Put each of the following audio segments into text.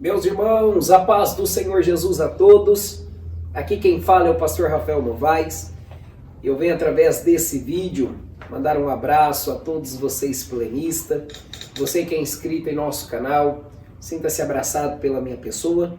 Meus irmãos, a paz do Senhor Jesus a todos. Aqui quem fala é o pastor Rafael Novaes. Eu venho através desse vídeo mandar um abraço a todos vocês plenistas. Você que é inscrito em nosso canal, sinta-se abraçado pela minha pessoa.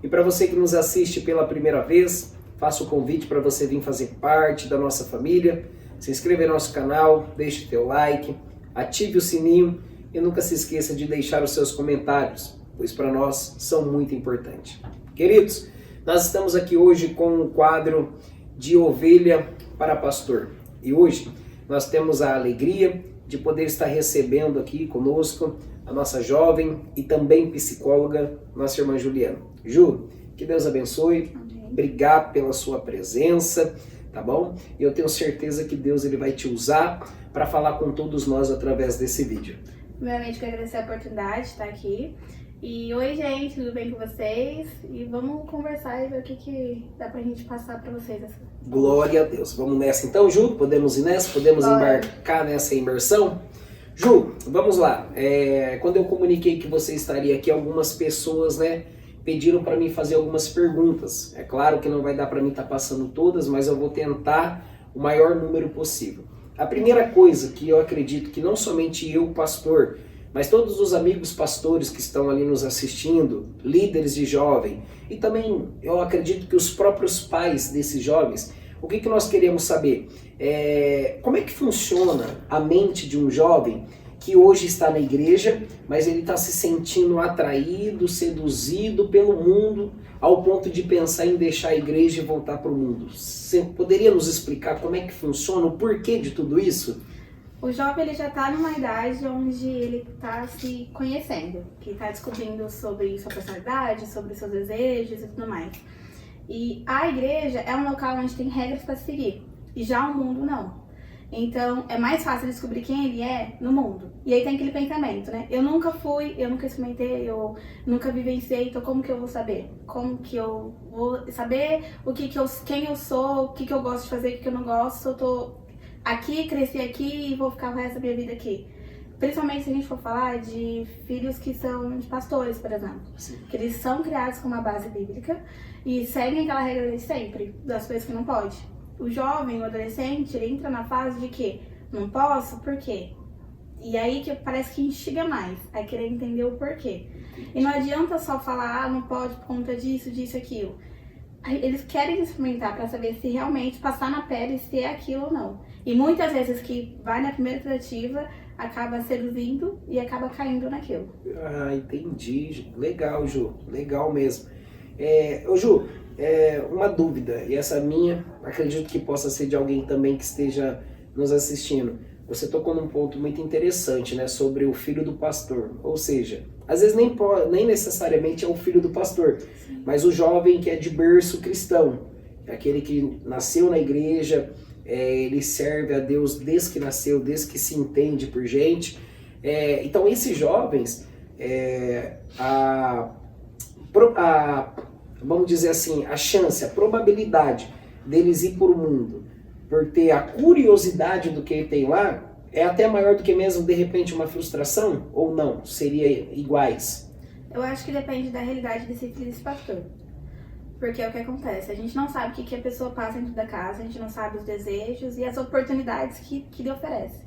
E para você que nos assiste pela primeira vez, faço o convite para você vir fazer parte da nossa família. Se inscreva em nosso canal, deixe teu like, ative o sininho e nunca se esqueça de deixar os seus comentários, pois para nós são muito importantes. Queridos, nós estamos aqui hoje com o quadro de Ovelha para Pastor. E hoje nós temos a alegria de poder estar recebendo aqui conosco a nossa jovem e também psicóloga, nossa irmã Juliana. Ju, que Deus abençoe. Amém. Obrigado pela sua presença, tá bom? E eu tenho certeza que Deus ele vai te usar para falar com todos nós através desse vídeo. Primeiramente, quero agradecer a oportunidade de estar aqui. E oi, gente, tudo bem com vocês? E vamos conversar e ver o que dá pra gente passar pra vocês. Glória a Deus. Vamos nessa então, Ju? Podemos ir nessa? Podemos embarcar nessa imersão? Ju, vamos lá. Quando eu comuniquei que você estaria aqui, algumas pessoas, pediram para mim fazer algumas perguntas. É claro que não vai dar para mim estar passando todas, mas eu vou tentar o maior número possível. A primeira coisa que eu acredito que não somente eu, pastor, mas todos os amigos pastores que estão ali nos assistindo, líderes de jovem, e também eu acredito que os próprios pais desses jovens, o que nós queremos saber? Como é que funciona a mente de um jovem que hoje está na igreja, mas ele está se sentindo atraído, seduzido pelo mundo, ao ponto de pensar em deixar a igreja e voltar para o mundo? Você poderia nos explicar como é que funciona, o porquê de tudo isso? O jovem ele já está numa idade onde ele está se conhecendo, que está descobrindo sobre sua personalidade, sobre seus desejos e tudo mais. E a igreja é um local onde tem regras para seguir, e já o mundo não. Então, é mais fácil descobrir quem ele é no mundo. E aí tem aquele pensamento, Eu nunca fui, eu nunca experimentei, eu nunca vivenciei, então como que eu vou saber? Como que eu vou saber quem eu sou, o que eu gosto de fazer, o que eu não gosto, se eu tô aqui, cresci aqui e vou ficar o resto da minha vida aqui. Principalmente se a gente for falar de filhos que são de pastores, por exemplo. Sim. Que eles são criados com uma base bíblica e seguem aquela regra de sempre, das coisas que não pode. O jovem, o adolescente, ele entra na fase de que não posso, por quê? E aí que parece que instiga mais, a querer entender o porquê. E não adianta só falar, não pode por conta disso, disso, aquilo. Eles querem experimentar para saber se realmente passar na pele se é aquilo ou não. E muitas vezes que vai na primeira tentativa, acaba seduzindo e acaba caindo naquilo. Ah, entendi. Legal, Ju. Legal mesmo. Ju, uma dúvida, e essa minha, acredito que possa ser de alguém também que esteja nos assistindo. Você tocou num ponto muito interessante, sobre o filho do pastor. Ou seja, às vezes nem necessariamente é o filho do pastor, sim, mas o jovem que é de berço cristão, aquele que nasceu na igreja, ele serve a Deus desde que nasceu, desde que se entende por gente. Então esses jovens, vamos dizer assim, a chance, a probabilidade deles ir por o mundo, por ter a curiosidade do que tem lá, é até maior do que mesmo, de repente, uma frustração? Ou não? Seria iguais? Eu acho que depende da realidade desse filho desse pastor. Porque é o que acontece, a gente não sabe o que a pessoa passa dentro da casa, a gente não sabe os desejos e as oportunidades que lhe oferece.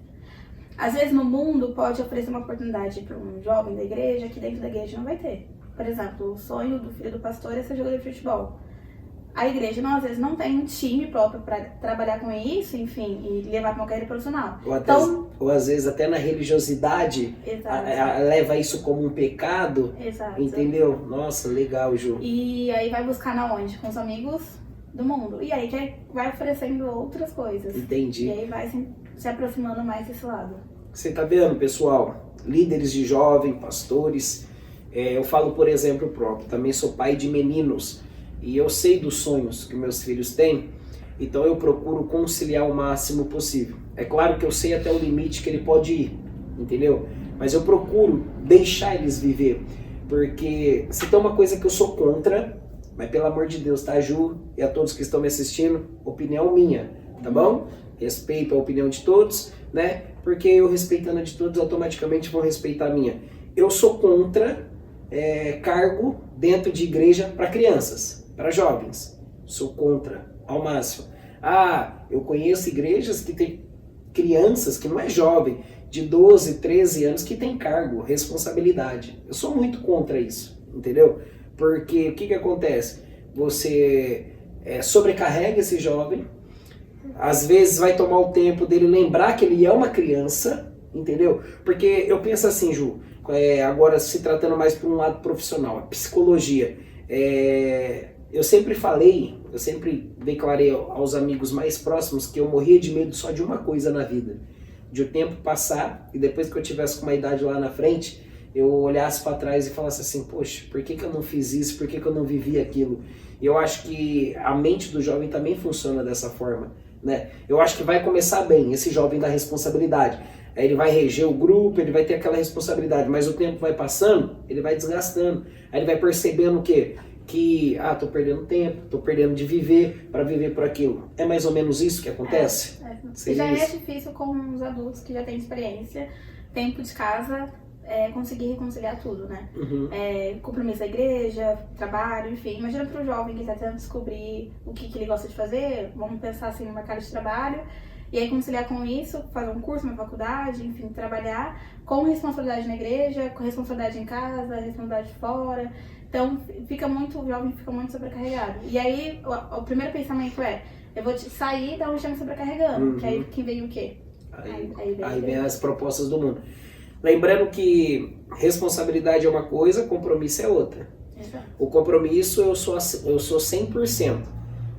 Às vezes no mundo pode oferecer uma oportunidade para um jovem da igreja que dentro da igreja não vai ter. Por exemplo, o sonho do filho do pastor é ser jogador de futebol. A igreja às vezes não tem um time próprio para trabalhar com isso, enfim, e levar para uma carreira profissional. Ou às vezes até na religiosidade, leva isso como um pecado. Exato. Entendeu? Nossa, legal, Ju. E aí vai buscar na onde? Com os amigos do mundo. E aí que vai oferecendo outras coisas. Entendi. E aí vai se aproximando mais desse lado. Você tá vendo, pessoal? Líderes de jovem, pastores. Eu falo por exemplo próprio, também sou pai de meninos. E eu sei dos sonhos que meus filhos têm, então eu procuro conciliar o máximo possível. É claro que eu sei até o limite que ele pode ir, entendeu? Mas eu procuro deixar eles viver, porque se tem uma coisa que eu sou contra, mas pelo amor de Deus, tá, Ju, e a todos que estão me assistindo, opinião minha, tá bom? Respeito a opinião de todos, porque eu respeitando a de todos, automaticamente vão respeitar a minha. Eu sou contra cargo dentro de igreja para crianças, para jovens. Sou contra ao máximo. Eu conheço igrejas que tem crianças que não é jovem, de 12, 13 anos, que tem cargo, responsabilidade. Eu sou muito contra isso, entendeu? Porque o que acontece? Você sobrecarrega esse jovem, às vezes vai tomar o tempo dele lembrar que ele é uma criança, entendeu? Porque eu penso assim, Ju, agora se tratando mais por um lado profissional, a psicologia. Eu sempre declarei aos amigos mais próximos que eu morria de medo só de uma coisa na vida. De o tempo passar e depois que eu tivesse com uma idade lá na frente, eu olhasse para trás e falasse assim, poxa, por que eu não fiz isso? Por que eu não vivi aquilo? E eu acho que a mente do jovem também funciona dessa forma, né? Eu acho que vai começar bem, esse jovem da responsabilidade. Aí ele vai reger o grupo, ele vai ter aquela responsabilidade, mas o tempo vai passando, ele vai desgastando. Aí ele vai percebendo o quê? Que, tô perdendo tempo, tô perdendo de viver para viver por aquilo. É mais ou menos isso que acontece? Já é difícil com os adultos que já têm experiência, tempo de casa, conseguir reconciliar tudo, né? Uhum. Compromisso da igreja, trabalho, enfim. Imagina para o jovem que está tentando descobrir o que ele gosta de fazer, vamos pensar assim no mercado de trabalho, e aí conciliar com isso, fazer um curso, uma faculdade, enfim, trabalhar com responsabilidade na igreja, com responsabilidade em casa, responsabilidade fora. Então, o jovem fica muito sobrecarregado. E aí, o primeiro pensamento eu vou sair da onde está me sobrecarregando, Uhum. que aí que vem o quê? Aí vem as propostas do mundo. Lembrando que responsabilidade é uma coisa, compromisso é outra. Exato. O compromisso eu sou 100%.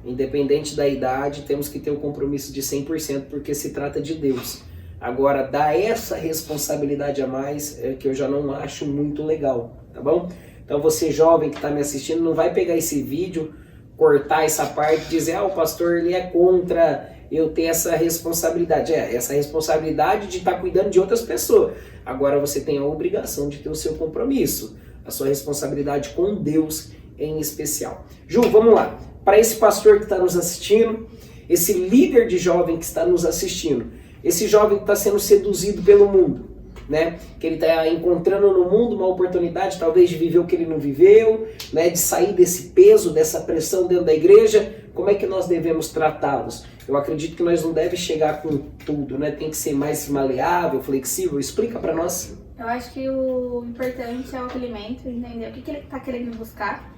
Independente da idade, temos que ter o compromisso de 100%, porque se trata de Deus. Agora, dar essa responsabilidade a mais é que eu já não acho muito legal, tá bom? Então você jovem que está me assistindo, não vai pegar esse vídeo, cortar essa parte e dizer, o pastor ele é contra eu ter essa responsabilidade. Essa responsabilidade de estar cuidando de outras pessoas. Agora você tem a obrigação de ter o seu compromisso, a sua responsabilidade com Deus em especial. Ju, vamos lá. Para esse pastor que está nos assistindo, esse líder de jovem que está nos assistindo, esse jovem que está sendo seduzido pelo mundo, né? Que ele está encontrando no mundo uma oportunidade talvez de viver o que ele não viveu, né? De sair desse peso, dessa pressão dentro da igreja. Como é que nós devemos tratá-los? Eu acredito que nós não devemos chegar com tudo, né? Tem que ser mais maleável, flexível. Explica para nós. Eu acho que o importante é o acolhimento, entender o que ele está querendo buscar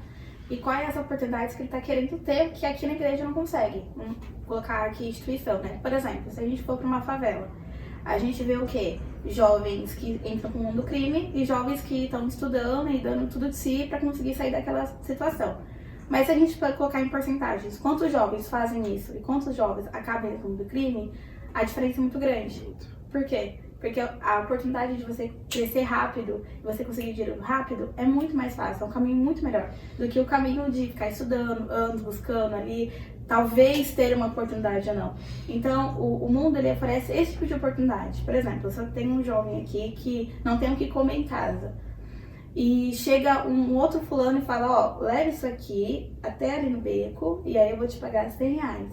e quais as oportunidades que ele está querendo ter, que aqui na igreja não consegue. Vamos colocar aqui instituição, né? Por exemplo, se a gente for para uma favela, a gente vê o quê? Jovens que entram para o mundo do crime e jovens que estão estudando e dando tudo de si para conseguir sair daquela situação. Mas se a gente pode colocar em porcentagens, quantos jovens fazem isso e quantos jovens acabam no mundo do crime, a diferença é muito grande. Por quê? Porque a oportunidade de você crescer rápido, você conseguir dinheiro rápido, é muito mais fácil, é um caminho muito melhor do que o caminho de ficar estudando, anos, buscando ali, talvez ter uma oportunidade ou não. Então, o mundo ele oferece esse tipo de oportunidade. Por exemplo, se eu tenho um jovem aqui que não tem o que comer em casa, e chega um outro fulano e fala, leve isso aqui até ali no beco, e aí eu vou te pagar R$100.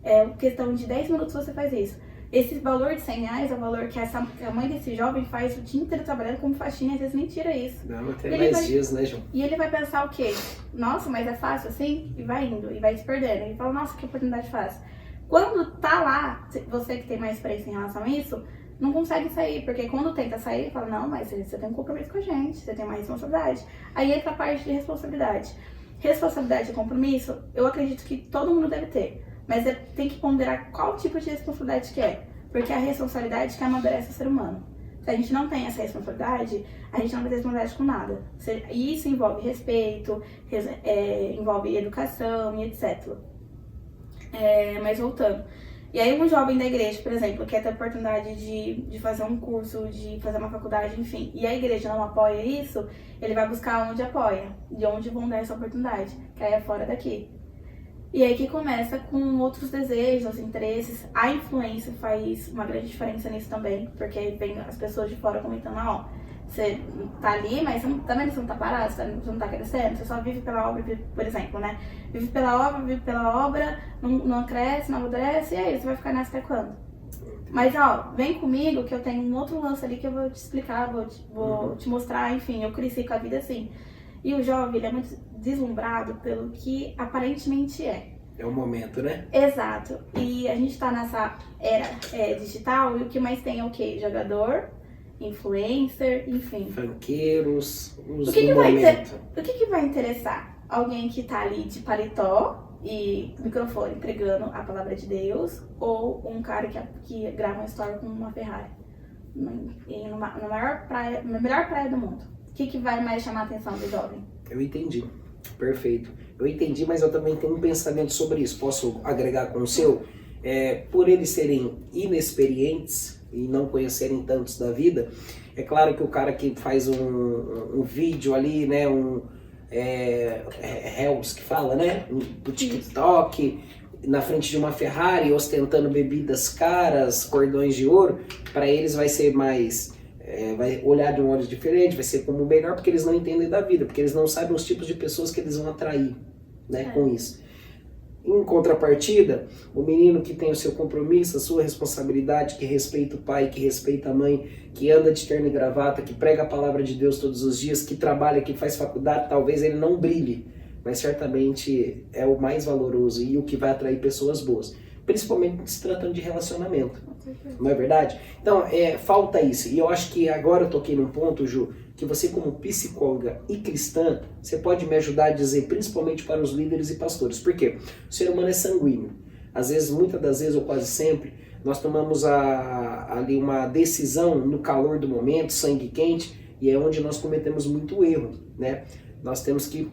É questão de 10 minutos você faz isso. Esse valor de R$100 é o valor que a mãe desse jovem faz o dia inteiro trabalhando como faxina, às vezes nem tira isso. Não tem mais dias, né, João? E ele vai pensar o quê? Nossa, mas é fácil assim? E vai indo, e vai se perdendo. Ele fala, nossa, que oportunidade fácil. Quando tá lá, você que tem mais experiência em relação a isso, não consegue sair, porque quando tenta sair, fala, não, mas você tem um compromisso com a gente, você tem uma responsabilidade. Aí entra a parte de responsabilidade. Responsabilidade e compromisso, eu acredito que todo mundo deve ter. Mas tem que ponderar qual tipo de responsabilidade que é. Porque é a responsabilidade que amadurece o ser humano. Se a gente não tem essa responsabilidade, a gente não vai ter responsabilidade com nada. E isso envolve respeito, envolve educação e etc. Mas voltando. E aí um jovem da igreja, por exemplo, quer ter a oportunidade de fazer um curso, de fazer uma faculdade, enfim, e a igreja não apoia isso, ele vai buscar onde apoia, de onde vão dar essa oportunidade, que aí é fora daqui. E aí que começa com outros desejos, interesses. A influência faz uma grande diferença nisso também, porque aí vem as pessoas de fora comentando, você tá ali, mas também você não tá parado, você não tá crescendo, você só vive pela obra, por exemplo, né? Vive pela obra, não cresce, não amadurece, e aí você vai ficar nessa até quando? Mas, ó, vem comigo que eu tenho um outro lance ali que eu vou te explicar, vou te mostrar, enfim, eu cresci com a vida assim. E o jovem, ele é muito deslumbrado pelo que aparentemente é. É o momento, né? Exato. E a gente tá nessa era digital e o que mais tem é o quê? Jogador, influencer, enfim. Franqueiros, os O que momento. vai interessar? Alguém que tá ali de paletó e microfone pregando a palavra de Deus, ou um cara que grava uma história com uma Ferrari na melhor praia do mundo? O que vai mais chamar a atenção do jovem? Eu entendi. Perfeito. Eu entendi, mas eu também tenho um pensamento sobre isso. Posso agregar com o seu? Por eles serem inexperientes e não conhecerem tantos da vida, é claro que o cara que faz um vídeo ali, né, Reels que fala, né, do TikTok, na frente de uma Ferrari, ostentando bebidas caras, cordões de ouro, para eles vai ser mais... vai olhar de um olho diferente, vai ser como melhor, porque eles não entendem da vida, porque eles não sabem os tipos de pessoas que eles vão atrair, né, com isso. Em contrapartida, o menino que tem o seu compromisso, a sua responsabilidade, que respeita o pai, que respeita a mãe, que anda de terno e gravata, que prega a palavra de Deus todos os dias, que trabalha, que faz faculdade, talvez ele não brilhe, mas certamente é o mais valoroso e o que vai atrair pessoas boas, principalmente se tratando de relacionamento. Não é verdade? Então, falta isso. E eu acho que agora eu toquei num ponto, Ju, que você como psicóloga e cristã, você pode me ajudar a dizer, principalmente para os líderes e pastores. Por quê? O ser humano é sanguíneo. Às vezes, muitas das vezes, ou quase sempre, nós tomamos ali uma decisão no calor do momento, sangue quente, e é onde nós cometemos muito erro, né? Nós temos que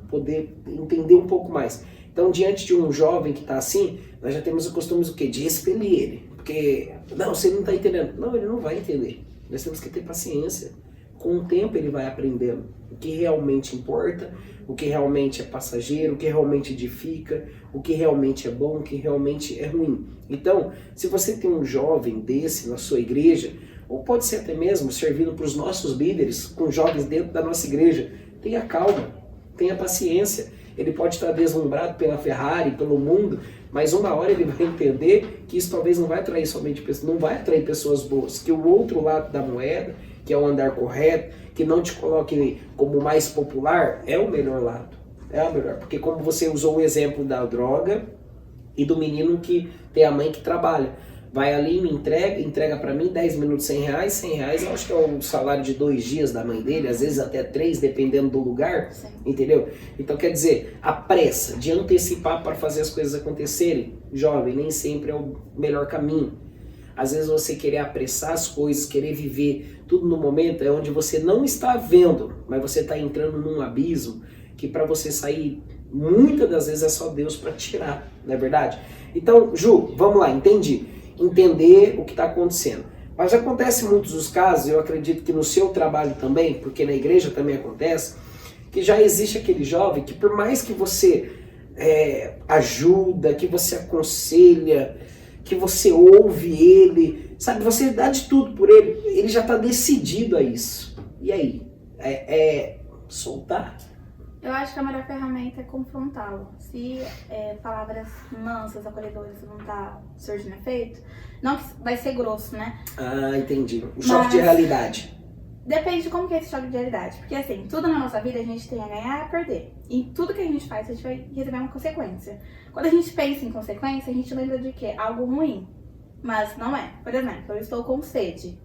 poder entender um pouco mais. Então, diante de um jovem que está assim, nós já temos o costume do quê? De expelir ele. Porque, não, você não está entendendo. Não, ele não vai entender. Nós temos que ter paciência. Com o tempo ele vai aprendendo o que realmente importa, o que realmente é passageiro, o que realmente edifica, o que realmente é bom, o que realmente é ruim. Então, se você tem um jovem desse na sua igreja, ou pode ser até mesmo servindo para os nossos líderes, com jovens dentro da nossa igreja, tenha calma, tenha paciência. Ele pode estar deslumbrado pela Ferrari, pelo mundo, mas uma hora ele vai entender que isso talvez não vai atrair somente pessoas, não vai atrair pessoas boas, que o outro lado da moeda, que é o andar correto, que não te coloque como mais popular, é o melhor lado. É o melhor, porque como você usou o exemplo da droga e do menino que tem a mãe que trabalha. Vai ali, me entrega para mim 10 minutos, 100 reais. 100 reais eu acho que é o salário de 2 dias da mãe dele, às vezes até 3, dependendo do lugar, sim. Entendeu? Então quer dizer, a pressa de antecipar para fazer as coisas acontecerem, jovem, nem sempre é o melhor caminho. Às vezes você querer apressar as coisas, querer viver tudo no momento, é onde você não está vendo, mas você está entrando num abismo que para você sair, muitas das vezes é só Deus para tirar, não é verdade? Então, Ju, vamos lá, entender o que está acontecendo. Mas acontece em muitos dos casos, eu acredito que no seu trabalho também, porque na igreja também acontece, que já existe aquele jovem que por mais que você ajuda, que você aconselha, que você ouve ele, sabe, você dá de tudo por ele, ele já está decidido a isso. E aí? Soltar? Eu acho que a melhor ferramenta é confrontá-lo. Se palavras mansas, acolhedoras não tá surgindo efeito, não que vai ser grosso, né? Ah, entendi. O choque de realidade. Depende de como que é esse choque de realidade. Porque assim, tudo na nossa vida a gente tem a ganhar e a perder. E tudo que a gente faz, a gente vai receber uma consequência. Quando a gente pensa em consequência, a gente lembra de quê? Algo ruim. Mas não é. Por exemplo, eu estou com sede.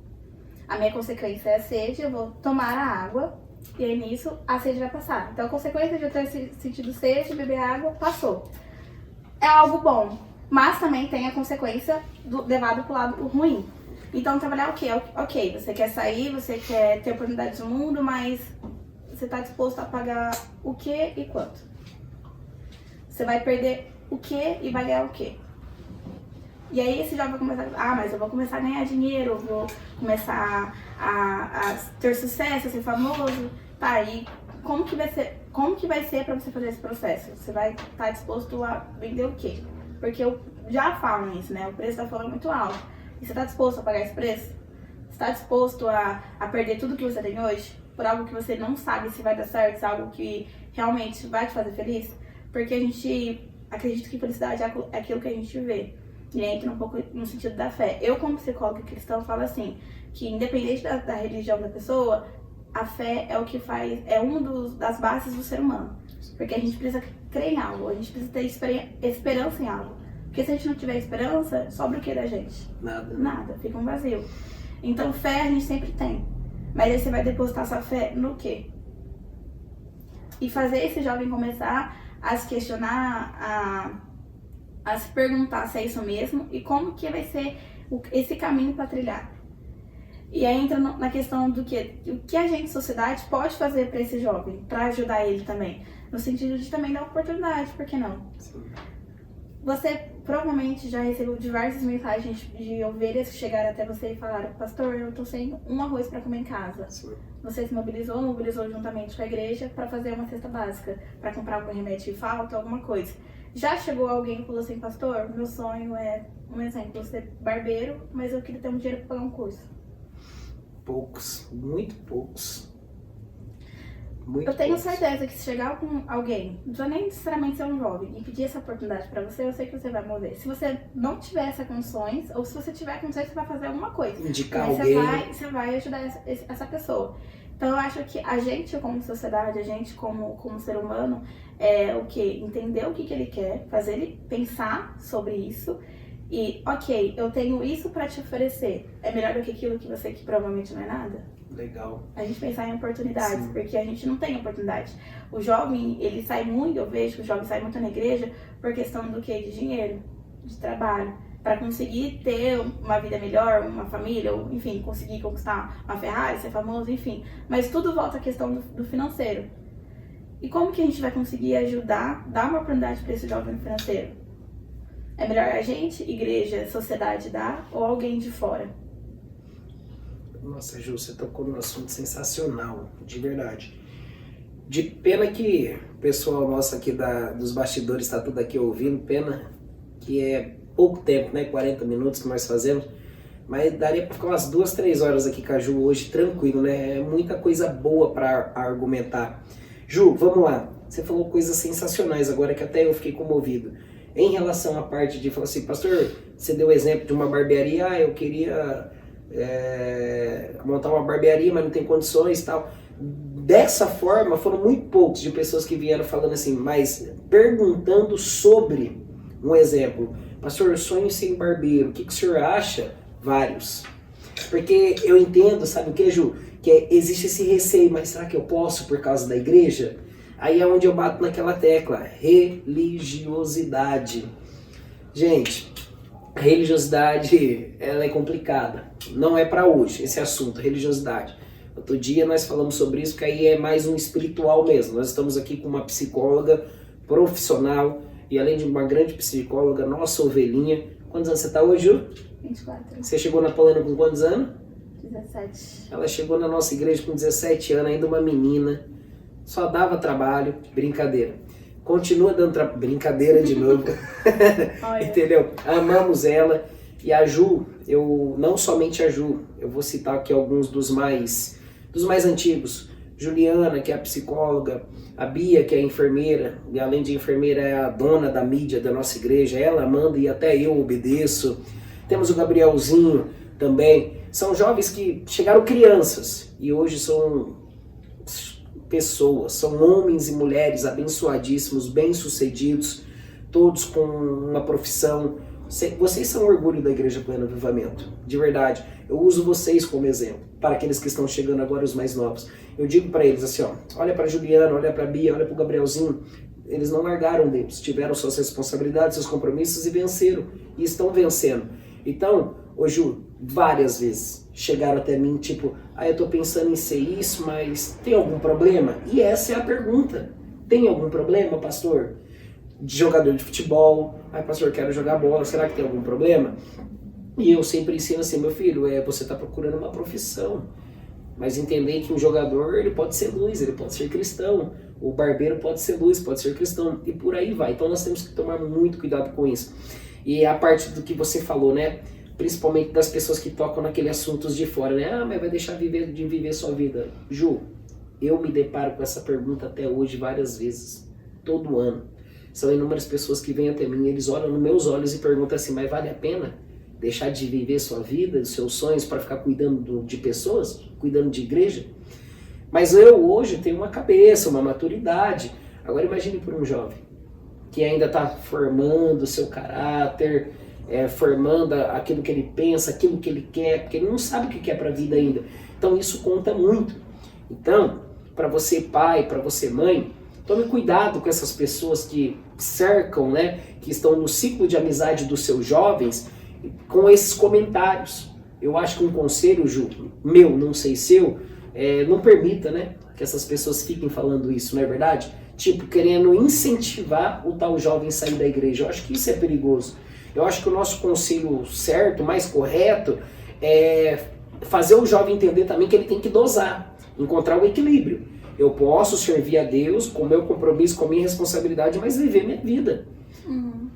A minha consequência é a sede, eu vou tomar a água. E aí nisso, a sede vai passar. Então a consequência de eu ter sentido sede, beber água, passou. É algo bom. Mas também tem a consequência levado pro lado ruim. Então trabalhar o quê? Ok, você quer sair, você quer ter oportunidade no mundo, mas você está disposto a pagar o quê e quanto? Você vai perder o quê e vai ganhar o quê? E aí esse jovem vai começar, mas eu vou começar a ganhar dinheiro, eu vou começar a ter sucesso, a ser famoso. Tá, e como que vai ser para você fazer esse processo? Você vai estar disposto a vender o quê? Porque eu já falo isso, né? O preço da fome é muito alto. E você está disposto a pagar esse preço? Você está disposto a perder tudo que você tem hoje? Por algo que você não sabe se vai dar certo, se é algo que realmente vai te fazer feliz? Porque a gente acredita que felicidade é aquilo que a gente vê. E entra um pouco no sentido da fé. Eu, como psicóloga cristã, falo assim, que independente da religião da pessoa, a fé é o que faz, é uma das bases do ser humano. Porque a gente precisa crer em algo, a gente precisa ter esperança em algo. Porque se a gente não tiver esperança, sobra o que da gente? Nada. Nada, fica um vazio. Então fé a gente sempre tem. Mas aí você vai depositar sua fé no quê? E fazer esse jovem começar a se questionar, a se perguntar se é isso mesmo e como que vai ser esse caminho para trilhar. E aí entra na questão do que o que a gente, sociedade, pode fazer para esse jovem, para ajudar ele também. No sentido de também dar oportunidade, por que não? Sim. Você provavelmente já recebeu diversas mensagens de ovelhas que chegaram até você e falaram: pastor, eu tô sem um arroz para comer em casa. Sim. Você se mobilizou juntamente com a igreja para fazer uma cesta básica, para comprar algum remédio de falta, alguma coisa. Já chegou alguém e falou assim: pastor, meu sonho é, um exemplo, ser barbeiro, mas eu queria ter um dinheiro para pagar um curso. Poucos, muito poucos. Eu tenho certeza que se chegar com alguém, não precisa nem necessariamente ser um jovem, e pedir essa oportunidade pra você, eu sei que você vai mover. Se você não tiver essas condições, ou se você tiver condições, você vai fazer alguma coisa. Indicar aí alguém. você vai ajudar essa pessoa. Então eu acho que a gente como sociedade, a gente como ser humano, é o quê? Entender o que ele quer, fazer ele pensar sobre isso. E, ok, eu tenho isso pra te oferecer. É melhor do que aquilo que você que provavelmente não é nada? Legal. A gente pensar em oportunidades, Sim. porque a gente não tem oportunidade. O jovem, ele sai muito, eu vejo que o jovem sai muito na igreja por questão do quê? De dinheiro, de trabalho. Para conseguir ter uma vida melhor, uma família, ou enfim, conseguir conquistar uma Ferrari, ser famoso, enfim. Mas tudo volta à questão do financeiro. E como que a gente vai conseguir ajudar, dar uma oportunidade para esse jovem financeiro? É melhor a gente, igreja, sociedade dar, ou alguém de fora? Nossa, Ju, você tocou num assunto sensacional, de verdade. De pena que o pessoal nosso aqui dos bastidores está tudo aqui ouvindo, pena que é pouco tempo, né? 40 minutos que nós fazemos, mas daria para ficar umas 2, 3 horas aqui com a Ju hoje, tranquilo, né? É muita coisa boa para argumentar. Ju, vamos lá. Você falou coisas sensacionais agora que até eu fiquei comovido. Em relação à parte de falar assim, pastor, você deu o exemplo de uma barbearia, eu queria montar uma barbearia, mas não tem condições e tal. Dessa forma, foram muito poucos de pessoas que vieram falando assim, mas perguntando sobre um exemplo. Pastor, eu sonho em ser barbeiro, o que o senhor acha? Vários. Porque eu entendo, sabe o que, Ju? Que existe esse receio, mas será que eu posso por causa da igreja? Aí é onde eu bato naquela tecla, religiosidade. Gente, a religiosidade, ela é complicada. Não é para hoje esse assunto, religiosidade. Outro dia nós falamos sobre isso, que aí é mais um espiritual mesmo. Nós estamos aqui com uma psicóloga profissional e além de uma grande psicóloga, nossa ovelhinha. Quantos anos você está hoje, Ju? 24. Você chegou na Paulina com quantos anos? 17. Ela chegou na nossa igreja com 17 anos, ainda uma menina. Só dava trabalho, brincadeira. Continua dando brincadeira de novo. Entendeu? Amamos ela. E a Ju, não somente a Ju, eu vou citar aqui alguns dos mais antigos. Juliana, que é a psicóloga, a Bia, que é a enfermeira, e além de enfermeira é a dona da mídia da nossa igreja, ela manda e até eu obedeço. Temos o Gabrielzinho também. São jovens que chegaram crianças e hoje são pessoas, são homens e mulheres abençoadíssimos, bem-sucedidos, todos com uma profissão. Vocês são orgulho da Igreja Pleno Avivamento, de verdade. Eu uso vocês como exemplo, para aqueles que estão chegando agora, os mais novos. Eu digo para eles assim, ó, olha para Juliana, olha para Bia, olha para o Gabrielzinho. Eles não largaram Deus, tiveram suas responsabilidades, seus compromissos e venceram, e estão vencendo. Então, ô Ju, várias vezes chegaram até mim, tipo, eu tô pensando em ser isso, mas tem algum problema? E essa é a pergunta. Tem algum problema, pastor? De jogador de futebol, pastor, quero jogar bola, será que tem algum problema? E eu sempre ensino assim, meu filho, você está procurando uma profissão, mas entender que um jogador, ele pode ser luz, ele pode ser cristão, o barbeiro pode ser luz, pode ser cristão, e por aí vai. Então nós temos que tomar muito cuidado com isso. E a parte do que você falou, né, principalmente das pessoas que tocam naquele assuntos de fora, né, mas vai deixar de viver sua vida. Ju, eu me deparo com essa pergunta até hoje várias vezes, todo ano. São inúmeras pessoas que vêm até mim, eles olham nos meus olhos e perguntam assim, mas vale a pena deixar de viver sua vida, os seus sonhos para ficar cuidando de pessoas, cuidando de igreja? Mas eu hoje tenho uma cabeça, uma maturidade. Agora imagine por um jovem que ainda está formando o seu caráter, formando aquilo que ele pensa, aquilo que ele quer, porque ele não sabe o que quer para a vida ainda. Então isso conta muito. Então, para você pai, para você mãe, tome cuidado com essas pessoas que cercam, né, que estão no ciclo de amizade dos seus jovens, com esses comentários. Eu acho que um conselho, Ju, meu, não sei seu, não permita, né, que essas pessoas fiquem falando isso, não é verdade? Tipo, querendo incentivar o tal jovem a sair da igreja. Eu acho que isso é perigoso. Eu acho que o nosso conselho certo, mais correto, é fazer o jovem entender também que ele tem que dosar, encontrar o equilíbrio. Eu posso servir a Deus com o meu compromisso, com a minha responsabilidade, mas viver minha vida.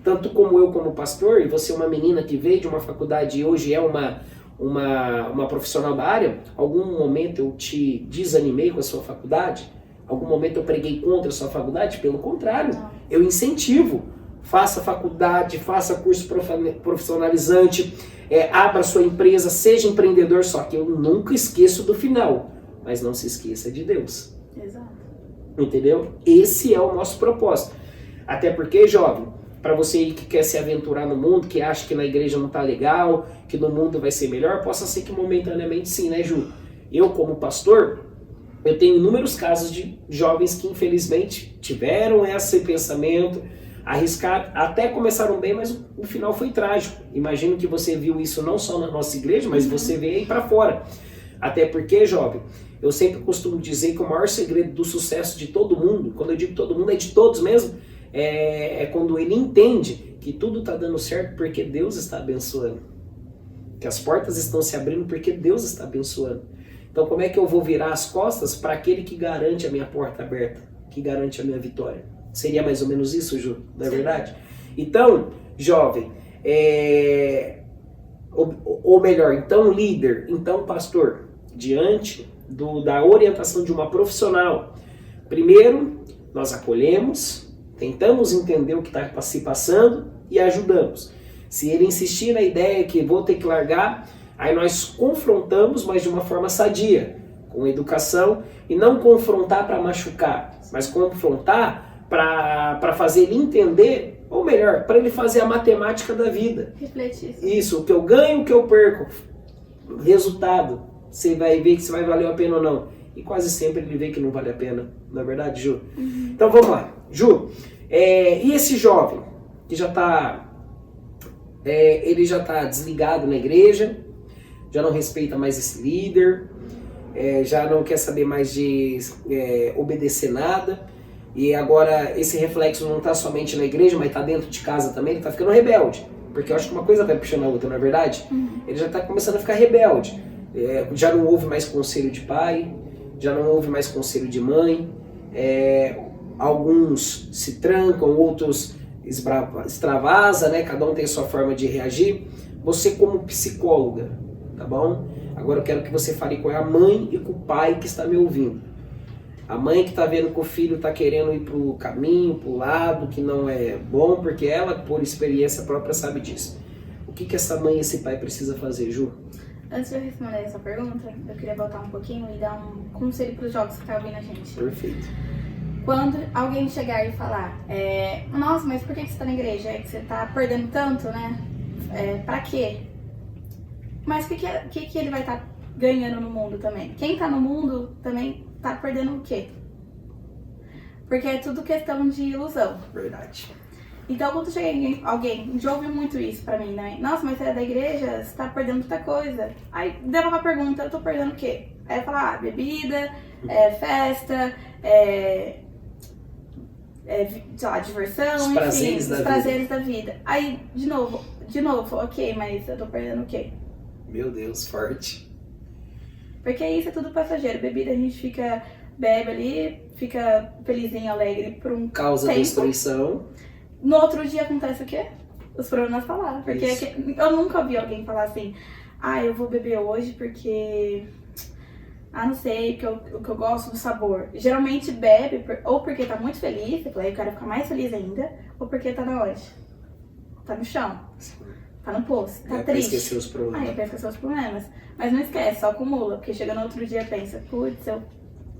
Tanto como eu como pastor, e você é uma menina que veio de uma faculdade e hoje é uma profissional da área, algum momento eu te desanimei com a sua faculdade? Algum momento eu preguei contra a sua faculdade? Pelo contrário, eu incentivo. Faça faculdade, faça curso profissionalizante, abra sua empresa, seja empreendedor, só que eu nunca esqueço do final. Mas não se esqueça de Deus. Exato. Entendeu? Esse é o nosso propósito. Até porque, jovem, para você que quer se aventurar no mundo, que acha que na igreja não tá legal, que no mundo vai ser melhor, possa ser que momentaneamente sim, né, Ju? Eu, como pastor, eu tenho inúmeros casos de jovens que infelizmente tiveram esse pensamento, arriscaram, até começaram bem, mas o final foi trágico. Imagino que você viu isso não só na nossa igreja, mas você vê aí para fora. Até porque, jovem, eu sempre costumo dizer que o maior segredo do sucesso de todo mundo, quando eu digo todo mundo, é de todos mesmo, é quando ele entende que tudo está dando certo porque Deus está abençoando. Que as portas estão se abrindo porque Deus está abençoando. Então como é que eu vou virar as costas para aquele que garante a minha porta aberta, que garante a minha vitória? Seria mais ou menos isso, Ju, não é verdade? Então, jovem, ou melhor, então líder, então pastor, diante da orientação de uma profissional, primeiro nós acolhemos, tentamos entender o que está se passando e ajudamos. Se ele insistir na ideia que vou ter que largar, aí nós confrontamos, mas de uma forma sadia, com educação, e não confrontar para machucar, mas confrontar para fazer ele entender, ou melhor, para ele fazer a matemática da vida. Refletir. Isso, o que eu ganho, o que eu perco. Resultado, você vai ver se vai valer a pena ou não. E quase sempre ele vê que não vale a pena, não é verdade, Ju? Então vamos lá. Ju, e esse jovem que já está ele já está desligado na igreja, já não respeita mais esse líder, já não quer saber mais de obedecer nada, e agora esse reflexo não está somente na igreja, mas está dentro de casa também, ele está ficando rebelde, porque eu acho que uma coisa vai puxando a outra, não é verdade? Ele já está começando a ficar rebelde, já não ouve mais conselho de pai, já não ouve mais conselho de mãe, alguns se trancam, outros extravasa, né? Cada um tem a sua forma de reagir. Você como psicóloga, tá bom? Agora eu quero que você fale com a mãe e com o pai que está me ouvindo. A mãe que está vendo que o filho está querendo ir pro caminho, pro lado que não é bom, porque ela, por experiência própria, sabe disso. O que essa mãe e esse pai precisa fazer, Ju? Antes de eu responder essa pergunta, eu queria voltar um pouquinho e dar um conselho para os jovens que estão ouvindo a gente. Perfeito. Quando alguém chegar e falar, nossa, mas por que você está na igreja? É que você está perdendo tanto, né? Pra quê? Mas o que ele vai estar ganhando no mundo também? Quem está no mundo também está perdendo o quê? Porque é tudo questão de ilusão. Verdade. Então, quando chega alguém, já ouviu muito isso pra mim, né? Nossa, mas você é da igreja, você tá perdendo muita coisa. Aí, deu uma pergunta, eu tô perdendo o quê? Aí eu falo, bebida, festa, sei lá, diversão, os enfim, prazeres os prazeres da vida. Aí, de novo, ok, mas eu tô perdendo o quê? Meu Deus, forte. Porque isso é tudo passageiro. Bebida a gente bebe ali, fica felizinho, alegre por um Causa tempo. destruição. No outro dia acontece o quê? Os problemas falaram. Porque eu nunca ouvi alguém falar assim, eu vou beber hoje porque não sei, o que eu gosto do sabor. Geralmente bebe ou porque tá muito feliz, eu quero ficar mais feliz ainda, ou porque tá na onde? Tá no chão, tá no poço, tá triste. Pra esquecer os problemas. Aí pra esquecer os problemas. Mas não esquece, só acumula, porque chega no outro dia e pensa, putz, eu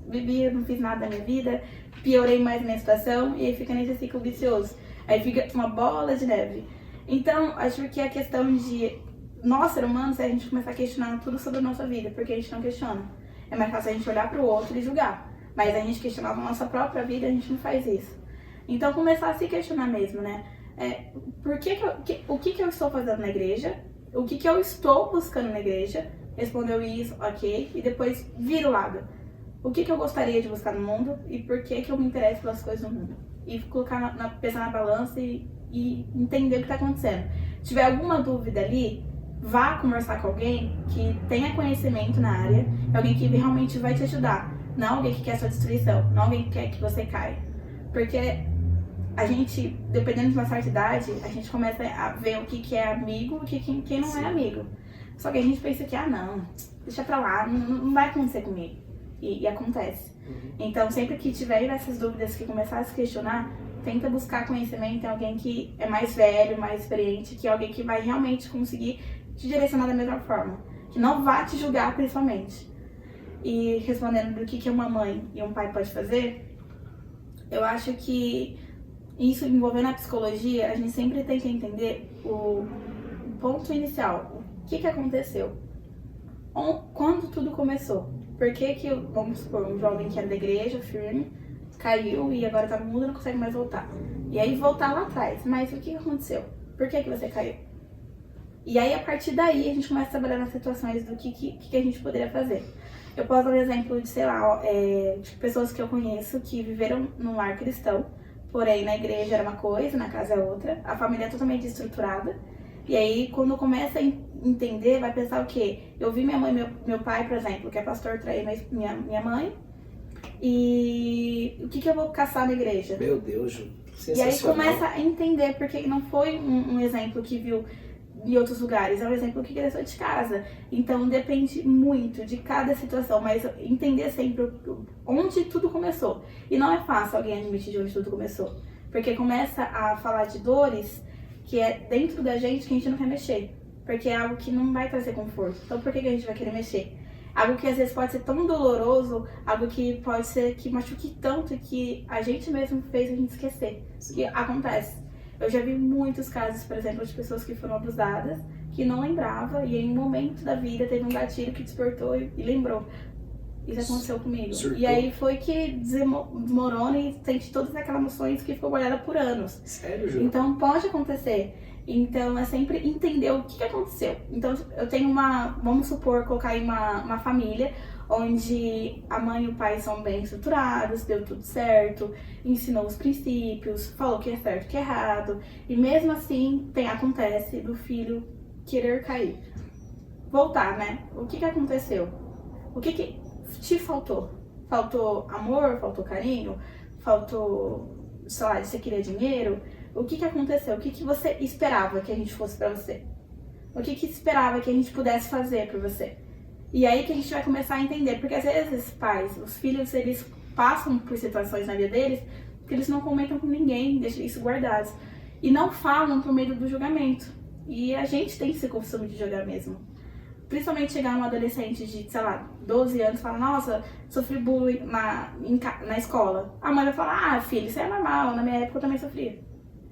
bebi, não fiz nada da minha vida, piorei mais minha situação, e aí fica nesse ciclo vicioso. Aí fica uma bola de neve. Então, acho que a questão de nós, seres humanos, é a gente começar a questionar tudo sobre a nossa vida, porque a gente não questiona. É mais fácil a gente olhar para o outro e julgar. Mas a gente questionar a nossa própria vida, a gente não faz isso. Então, começar a se questionar mesmo, né? O que eu estou fazendo na igreja? O que eu estou buscando na igreja? Respondeu isso, ok. E depois vira o lado. O que eu gostaria de buscar no mundo e por que eu me interesso pelas coisas do mundo? E colocar pesar na balança e entender o que está acontecendo. Se tiver alguma dúvida ali, vá conversar com alguém que tenha conhecimento na área, alguém que realmente vai te ajudar, não alguém que quer sua destruição, não alguém que quer que você caia. Porque a gente, dependendo de uma certa idade, a gente começa a ver o que é amigo e quem não é amigo. Só que a gente pensa que, não, deixa pra lá, não vai acontecer comigo. E acontece. Então, sempre que tiver essas dúvidas, que começar a se questionar, tenta buscar conhecimento em alguém que é mais velho, mais experiente, que é alguém que vai realmente conseguir te direcionar da mesma forma, que não vá te julgar principalmente. E respondendo do que uma mãe e um pai pode fazer, eu acho que isso envolvendo a psicologia, a gente sempre tem que entender o ponto inicial, o que aconteceu, quando tudo começou, por que vamos supor, um jovem que era da igreja, firme, caiu e agora tá no mundo e não consegue mais voltar. E aí voltar lá atrás, mas o que aconteceu? Por que você caiu? E aí, a partir daí, a gente começa a trabalhar nas situações do que a gente poderia fazer. Eu posso dar um exemplo de, sei lá, de pessoas que eu conheço que viveram num lar cristão, porém na igreja era uma coisa, na casa é outra, a família é totalmente estruturada. E aí, quando começa a entender, vai pensar o quê? Eu vi minha mãe, meu pai, por exemplo, que é pastor, trair minha mãe, e o que eu vou caçar na igreja? Meu Deus, Ju. E aí começa a entender, porque não foi um exemplo que viu em outros lugares, é um exemplo que cresceu de casa. Então depende muito de cada situação, mas entender sempre onde tudo começou. E não é fácil alguém admitir de onde tudo começou, porque começa a falar de dores que é dentro da gente que a gente não quer mexer, porque é algo que não vai trazer conforto. Então por que a gente vai querer mexer? Algo que às vezes pode ser tão doloroso, algo que pode ser que machuque tanto que a gente mesmo fez a gente esquecer. Que acontece. Eu já vi muitos casos, por exemplo, de pessoas que foram abusadas, que não lembrava e em um momento da vida teve um gatilho que despertou e lembrou. Isso aconteceu comigo. Surtou. E aí foi que desmorona e sente todas aquelas emoções que ficou guardada por anos. Sério, Ju? Então pode acontecer. Então é sempre entender o que aconteceu. Então eu tenho vamos supor, colocar aí uma família onde a mãe e o pai são bem estruturados, deu tudo certo, ensinou os princípios, falou que é certo e que é errado, e mesmo assim acontece do filho querer cair. Voltar, né? O que aconteceu? O que te faltou? Faltou amor? Faltou carinho? Faltou, sei lá, você queria dinheiro? O que aconteceu? O que você esperava que a gente fosse pra você? O que esperava que a gente pudesse fazer por você? E aí que a gente vai começar a entender, porque às vezes pais, os filhos, eles passam por situações na vida deles que eles não comentam com ninguém, deixam isso guardados. E não falam por medo do julgamento. E a gente tem esse costume de julgar mesmo. Principalmente chegar um adolescente de, sei lá, 12 anos e falar, nossa, sofri bullying na escola. A mãe vai falar, filho, isso é normal, na minha época eu também sofria.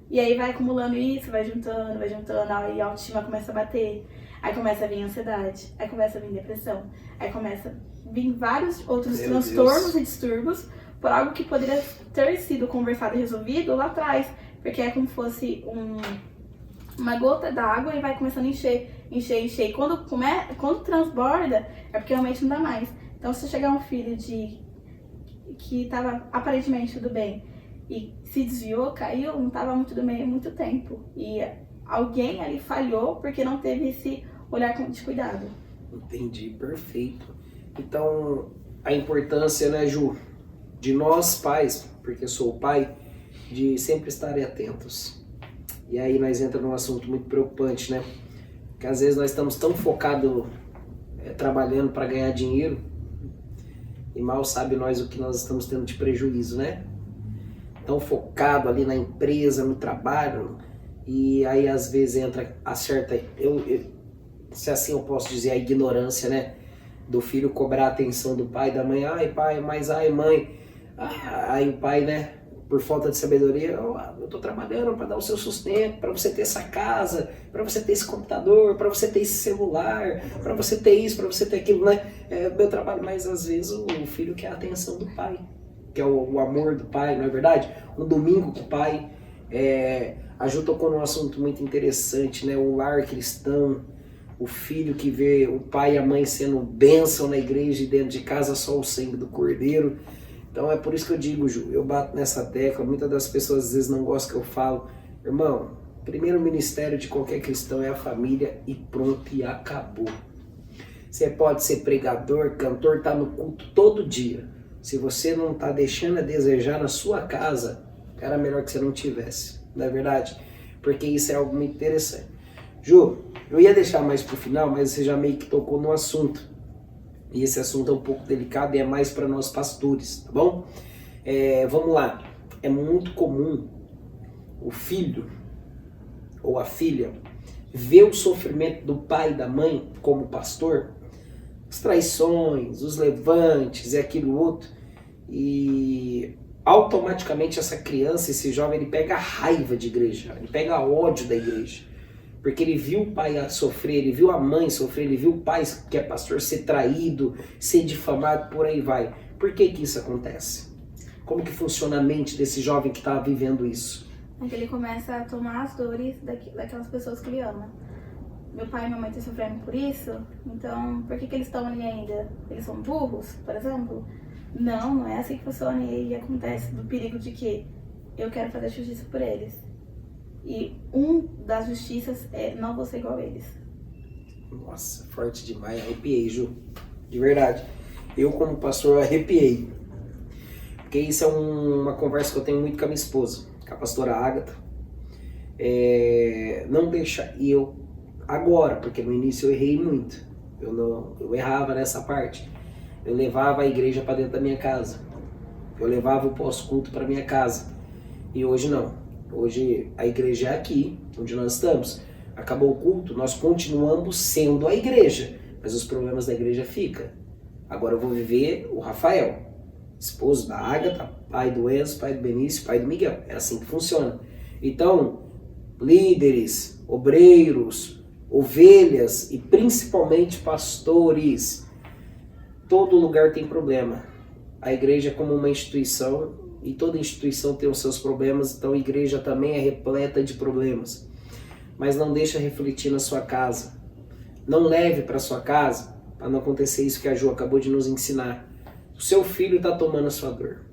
E aí vai acumulando isso, vai juntando, aí a autoestima começa a bater. Aí começa a vir ansiedade, aí começa a vir depressão, aí começa a vir vários outros transtornos e distúrbios por algo que poderia ter sido conversado e resolvido lá atrás, porque é como se fosse uma gota d'água e vai começando a encher. E quando transborda, é porque realmente não dá mais. Então se chegar um filho que estava aparentemente tudo bem e se desviou, caiu, não estava muito bem há muito tempo. E alguém ali falhou porque não teve esse olhar de cuidado. Entendi, perfeito. Então, a importância, né, Ju, de nós pais, porque sou pai, de sempre estarem atentos. E aí nós entramos num assunto muito preocupante, né? Que às vezes nós estamos tão focados trabalhando para ganhar dinheiro E mal sabe nós o que nós estamos tendo de prejuízo, né? Tão focado ali na empresa, no trabalho, e aí às vezes entra a certa, se assim eu posso dizer, a ignorância, né? Do filho cobrar a atenção do pai, da mãe, ai pai, mas ai mãe, aí o pai, né? Por falta de sabedoria, eu tô trabalhando para dar o seu sustento, para você ter essa casa, para você ter esse computador, para você ter esse celular, para você ter isso, para você ter aquilo, né? É meu trabalho, mas às vezes o filho quer a atenção do pai, que é o amor do pai, não é verdade? Um domingo com o pai. A Ju tocou num assunto muito interessante, né? O lar cristão, o filho que vê o pai e a mãe sendo bênção na igreja e dentro de casa só o sangue do cordeiro. Então é por isso que eu digo, Ju, eu bato nessa tecla, muitas das pessoas às vezes não gostam que eu falo, irmão, primeiro ministério de qualquer cristão é a família e pronto, e acabou. Você pode ser pregador, cantor, tá no culto todo dia. Se você não tá deixando a desejar na sua casa, era melhor que você não tivesse, não é verdade? Porque isso é algo muito interessante. Ju, eu ia deixar mais pro final, mas você já meio que tocou no assunto. E esse assunto é um pouco delicado e é mais para nós pastores, tá bom? Vamos lá. É muito comum o filho ou a filha ver o sofrimento do pai e da mãe como pastor, as traições, os levantes e aquilo outro, e automaticamente essa criança, esse jovem, ele pega raiva de igreja, ele pega ódio da igreja. Porque ele viu o pai sofrer, ele viu a mãe sofrer, ele viu o pai que é pastor ser traído, ser difamado, por aí vai. Por que que isso acontece? Como que funciona a mente desse jovem que está vivendo isso? É que ele começa a tomar as dores daquelas pessoas que ele ama. Meu pai e minha mãe estão sofrendo por isso, então por que que eles estão ali ainda? Eles são burros, por exemplo? Não é assim que funciona e acontece do perigo de que eu quero fazer justiça por eles. E das justiças é não vou ser igual a eles. Nossa, forte demais. Arrepiei, Ju. De verdade. Eu, como pastor, arrepiei. Porque isso é uma conversa que eu tenho muito com a minha esposa, com a pastora Ágata. Não deixa eu agora, porque no início eu errei muito. Eu errava nessa parte. Eu levava a igreja para dentro da minha casa. Eu levava o pós-culto para minha casa. E hoje não. Hoje a igreja é aqui, onde nós estamos. Acabou o culto, nós continuamos sendo a igreja, mas os problemas da igreja ficam. Agora eu vou viver o Rafael, esposo da Ágata, pai do Enzo, pai do Benício, pai do Miguel. É assim que funciona. Então, líderes, obreiros, ovelhas e principalmente pastores, todo lugar tem problema. A igreja é como uma instituição, e toda instituição tem os seus problemas, então a igreja também é repleta de problemas. Mas não deixa refletir na sua casa. Não leve para sua casa, para não acontecer isso que a Ju acabou de nos ensinar. O seu filho está tomando a sua dor.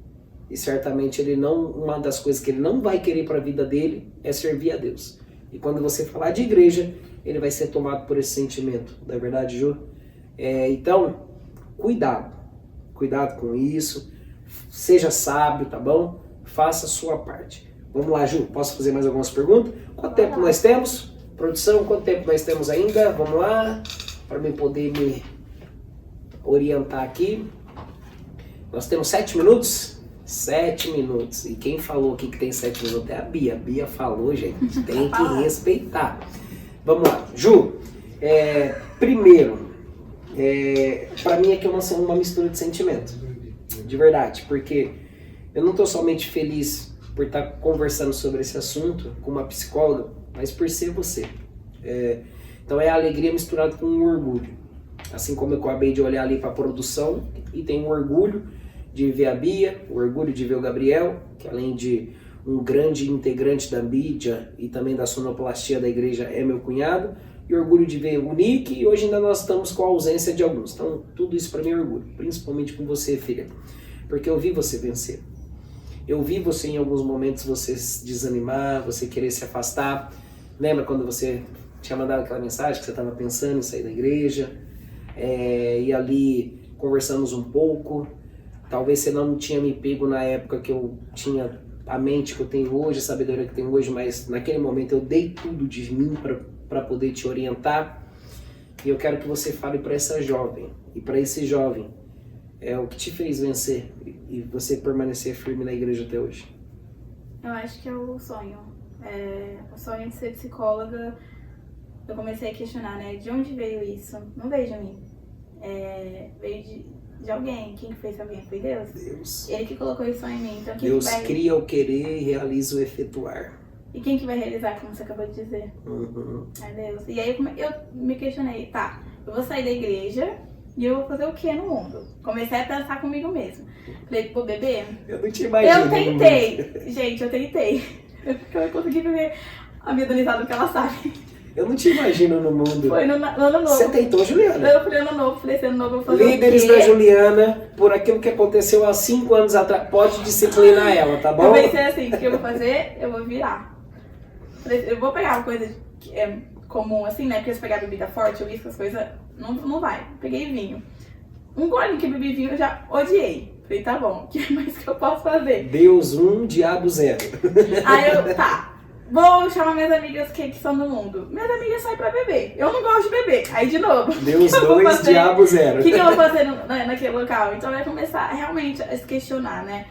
E certamente uma das coisas que ele não vai querer para a vida dele é servir a Deus. E quando você falar de igreja, ele vai ser tomado por esse sentimento. Não é verdade, Ju? Então, cuidado. Cuidado com isso. Seja sábio, tá bom? Faça a sua parte. Vamos lá, Ju, posso fazer mais algumas perguntas? Quanto tempo nós temos? Produção, quanto tempo nós temos ainda? Vamos lá, para mim poder me orientar aqui. Nós temos 7 minutos? 7 minutos. E quem falou aqui que tem 7 minutos é a Bia. A Bia falou, gente, tem que respeitar. Vamos lá, Ju. Primeiro, para mim aqui é uma mistura de sentimento. De verdade, porque eu não estou somente feliz por estar conversando sobre esse assunto com uma psicóloga, mas por ser você. Então é a alegria misturada com um orgulho. Assim como eu acabei de olhar ali para a produção e tenho um orgulho de ver a Bia, o orgulho de ver o Gabriel, que além de um grande integrante da mídia e também da sonoplastia da igreja é meu cunhado, e orgulho de ver o Nick, e hoje ainda nós estamos com a ausência de alguns. Então tudo isso para mim é orgulho, principalmente com você, filha, porque eu vi você vencer. Eu vi você em alguns momentos você se desanimar, você querer se afastar. Lembra quando você tinha mandado aquela mensagem que você estava pensando em sair da igreja? E ali conversamos um pouco. Talvez você não tinha me pego na época que eu tinha a mente que eu tenho hoje, a sabedoria que eu tenho hoje, mas naquele momento eu dei tudo de mim para poder te orientar. E eu quero que você fale para essa jovem e para esse jovem é o que te fez vencer e você permanecer firme na igreja até hoje? Eu acho que é o sonho. O sonho de ser psicóloga. Eu comecei a questionar, né? De onde veio isso? Não veio de mim. Veio de alguém. Quem que fez alguém? Foi Deus. Deus. Ele que colocou isso em mim. Então, Deus cria o querer e realiza o efetuar. E quem que vai realizar, como você acabou de dizer? É Deus. E aí eu me questionei, tá, eu vou sair da igreja e eu vou fazer o que no mundo? Comecei a pensar comigo mesmo. Falei, vou beber? Eu não te imagino. Eu tentei. Gente, eu tentei. Eu consegui beber a minha donizada porque ela sabe. Eu não te imagino no mundo. Foi no ano novo. Você tentou, Juliana? Eu fui no ano novo, falei, esse ano novo eu vou fazer Líderes da Juliana, por aquilo que aconteceu há 5 anos atrás, pode disciplinar ela, tá bom? Eu pensei assim, o que eu vou fazer? Eu vou virar. Eu vou pegar uma coisa que é comum, assim, né? Porque se pegar bebida forte, eu vi essas coisas, não vai. Peguei vinho. Um golinho que eu bebi vinho, eu já odiei. Falei, tá bom, o que mais que eu posso fazer? Deus 1, diabo 0. Aí eu, tá, vou chamar minhas amigas que são do mundo. Minhas amigas saem pra beber. Eu não gosto de beber. Aí, de novo. Deus 2, diabo 0. O que eu vou fazer naquele local? Então, eu ia começar realmente a se questionar, né?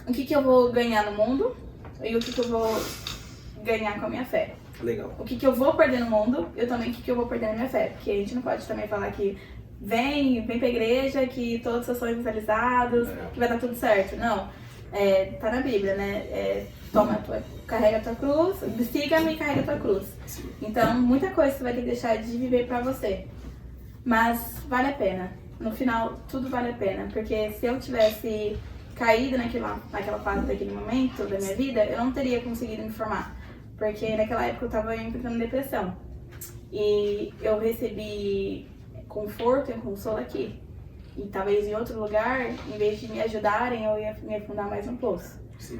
O que eu vou ganhar no mundo e o que eu vou ganhar com a minha fé. Legal. O que eu vou perder no mundo, eu também o que eu vou perder na minha fé. Porque a gente não pode também falar que vem pra igreja, que todos os seus sonhos realizados, que vai dar tudo certo. Não. Tá na Bíblia, né? Carrega a tua cruz, siga-me e carrega a tua cruz. Sim. Então, muita coisa você vai ter que deixar de viver pra você. Mas vale a pena. No final, tudo vale a pena. Porque se eu tivesse caído naquela fase, daquele momento da minha vida, eu não teria conseguido me formar. Porque naquela época eu tava enfrentando depressão. E eu recebi conforto e consolo aqui. E talvez em outro lugar, em vez de me ajudarem, eu ia me afundar mais no poço. Sim.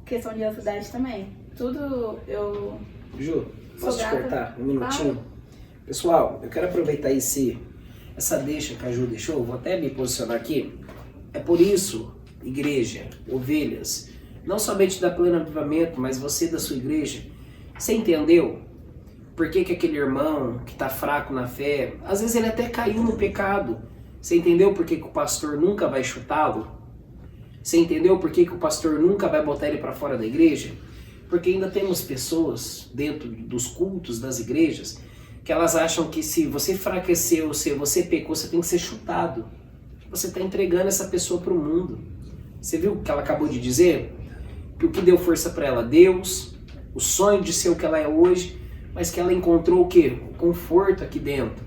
Questão de ansiedade também. Tudo eu... Ju, posso te grata. cortar um minutinho? Claro. Pessoal, eu quero aproveitar essa deixa que a Ju deixou, vou até me posicionar aqui. É por isso, igreja, ovelhas, não somente da Pleno Avivamento, mas você da sua igreja, você entendeu por que aquele irmão que está fraco na fé, às vezes ele até caiu no pecado, você entendeu por que o pastor nunca vai chutá-lo? Você entendeu por que o pastor nunca vai botar ele para fora da igreja? Porque ainda temos pessoas dentro dos cultos das igrejas que elas acham que se você enfraqueceu, se você pecou, você tem que ser chutado. Você está entregando essa pessoa para o mundo. Você viu o que ela acabou de dizer? Que o que deu força para ela? Deus, o sonho de ser o que ela é hoje, mas que ela encontrou o quê? O conforto aqui dentro.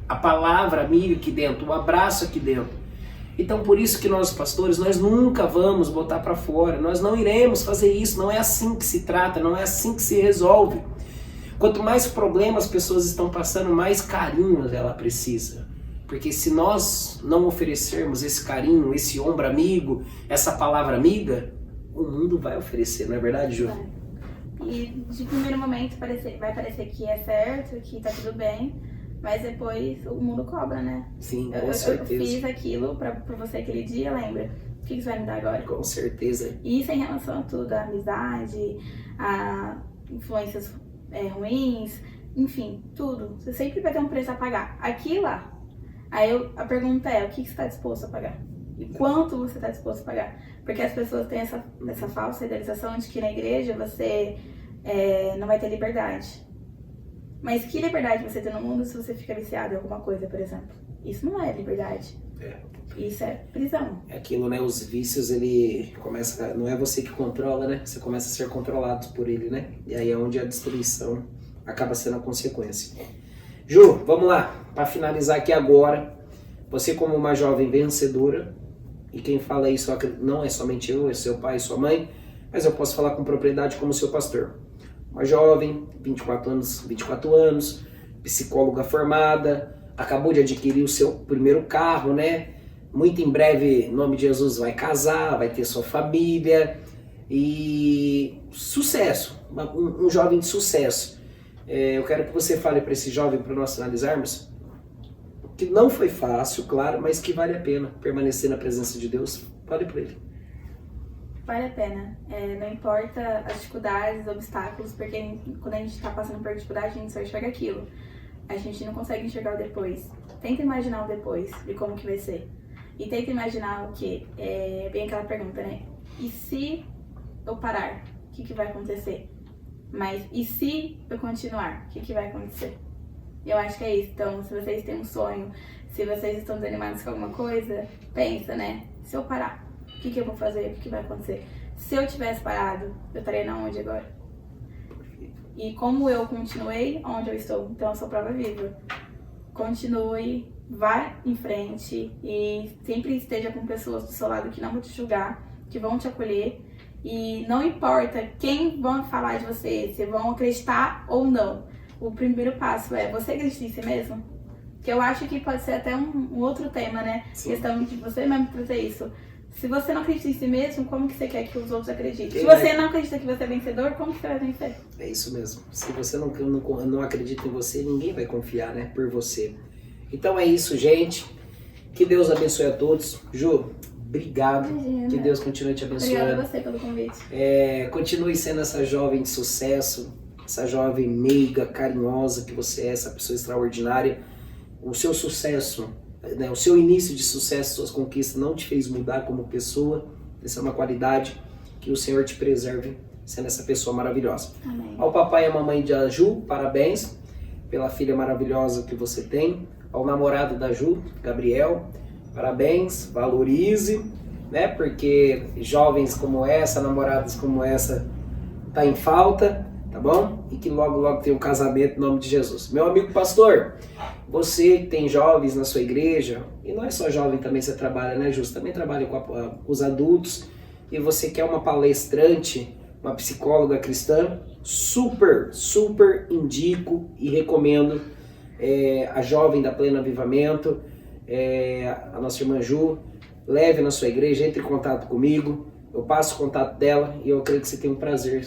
A palavra amiga aqui dentro, o abraço aqui dentro. Então por isso que nós pastores, nós nunca vamos botar para fora, nós não iremos fazer isso, não é assim que se trata, não é assim que se resolve. Quanto mais problemas as pessoas estão passando, mais carinho ela precisa. Porque se nós não oferecermos esse carinho, esse ombro amigo, essa palavra amiga, o mundo vai oferecer, não é verdade, Ju? Vai. E de primeiro momento vai parecer que é certo, que tá tudo bem, mas depois o mundo cobra, né? Sim, com Eu certeza. fiz aquilo pra você aquele dia, lembra? O que você vai me dar agora? Com certeza. E isso em relação a tudo, a amizade, a influências ruins, enfim, tudo. Você sempre vai ter um preço a pagar. Aqui e lá. Aí a pergunta é, o que você está disposto a pagar? E quanto você está disposto a pagar? Porque as pessoas têm essa falsa idealização de que na igreja você não vai ter liberdade. Mas que liberdade você tem no mundo se você fica viciado em alguma coisa, por exemplo? Isso não é liberdade. Isso é prisão. É aquilo, né? Os vícios, ele começa... Não é você que controla, né? Você começa a ser controlado por ele, né? E aí é onde a destruição acaba sendo a consequência. Ju, vamos lá. Para finalizar aqui agora, você como uma jovem vencedora, e quem fala isso não é somente eu, é seu pai e sua mãe, mas eu posso falar com propriedade como seu pastor. Uma jovem, 24 anos, psicóloga formada, acabou de adquirir o seu primeiro carro, né? Muito em breve, em nome de Jesus, vai casar, vai ter sua família e sucesso, um jovem de sucesso. Eu quero que você fale para esse jovem, para nós finalizarmos, que não foi fácil, claro, mas que vale a pena permanecer na presença de Deus. Fale para ele. Vale a pena. Não importa as dificuldades, os obstáculos, porque quando a gente está passando por dificuldade, a gente só enxerga aquilo. a gente não consegue enxergar o depois. Tenta imaginar o depois, de como que vai ser. E tenta imaginar o que? Bem aquela pergunta, né? E se eu parar? O que vai acontecer? Mas e se eu continuar? O que vai acontecer? Eu acho que é isso. Então, se vocês têm um sonho, se vocês estão desanimados com alguma coisa, pensa, né? Se eu parar, o que eu vou fazer? O que vai acontecer? Se eu tivesse parado, eu estaria na onde agora? E como eu continuei onde eu estou, então eu sou prova viva. Continue, vá em frente e sempre esteja com pessoas do seu lado que não vão te julgar, que vão te acolher. E não importa quem vão falar de você, se vão acreditar ou não. O primeiro passo é você acreditar em si mesmo. Que eu acho que pode ser até um outro tema, né? Sim. Questão de você mesmo trazer isso. Se você não acredita em si mesmo, como que você quer que os outros acreditem? Se você não acredita que você é vencedor, como que você vai vencer? É isso mesmo. Se você não acredita em você, ninguém vai confiar, né, por você. Então é isso, gente. Que Deus abençoe a todos. Ju, obrigado. Imagina. Que Deus continue te abençoando. Obrigada a você pelo convite. Continue sendo essa jovem de sucesso, essa jovem meiga, carinhosa que você é, essa pessoa extraordinária. O seu sucesso, né, o seu início de sucesso, suas conquistas não te fez mudar como pessoa. Essa é uma qualidade. Que o Senhor te preserve sendo essa pessoa maravilhosa. Amém. Ao papai e à mamãe de Ju, parabéns pela filha maravilhosa que você tem. Ao namorado da Ju, Gabriel, parabéns, valorize, né? Porque jovens como essa, namoradas como essa, tá em falta, tá bom? E que logo, logo tenha um casamento em nome de Jesus. Meu amigo pastor, você que tem jovens na sua igreja, e não é só jovem também, você trabalha, né, Ju? Você também trabalha com os adultos, e você quer uma palestrante, uma psicóloga cristã, super, super indico e recomendo a jovem da Pleno Avivamento, a nossa irmã Ju. Leve na sua igreja, entre em contato comigo, eu passo o contato dela e eu creio que você tem um prazer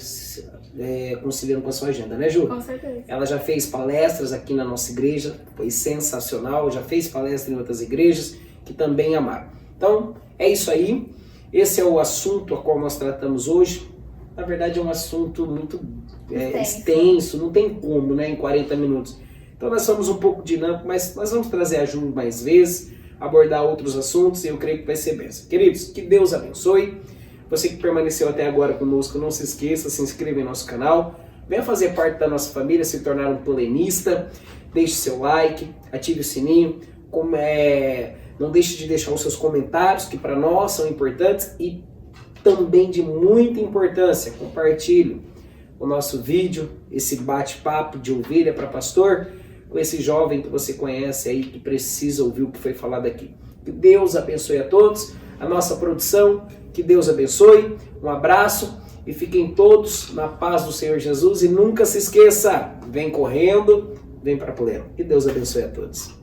conciliando com a sua agenda, né, Ju? Com certeza. Ela já fez palestras aqui na nossa igreja, foi sensacional, já fez palestra em outras igrejas que também amaram. Então, é isso aí. Esse é o assunto a qual nós tratamos hoje. Na verdade, é um assunto muito extenso, não tem como, né, em 40 minutos. Então, nós somos um pouco dinâmicos, mas nós vamos trazer a Ju mais vezes, abordar outros assuntos e eu creio que vai ser bênção. Queridos, que Deus abençoe. Você que permaneceu até agora conosco, não se esqueça, se inscreva em nosso canal. Venha fazer parte da nossa família, se tornar um polemista. Deixe seu like, ative o sininho. Não deixe de deixar os seus comentários, que para nós são importantes e também de muita importância. Compartilhe o nosso vídeo, esse bate-papo de ovelha para pastor, com esse jovem que você conhece aí, que precisa ouvir o que foi falado aqui. Que Deus abençoe a todos, a nossa produção, que Deus abençoe, um abraço e fiquem todos na paz do Senhor Jesus e nunca se esqueça, vem correndo, vem para Pleno. Que Deus abençoe a todos.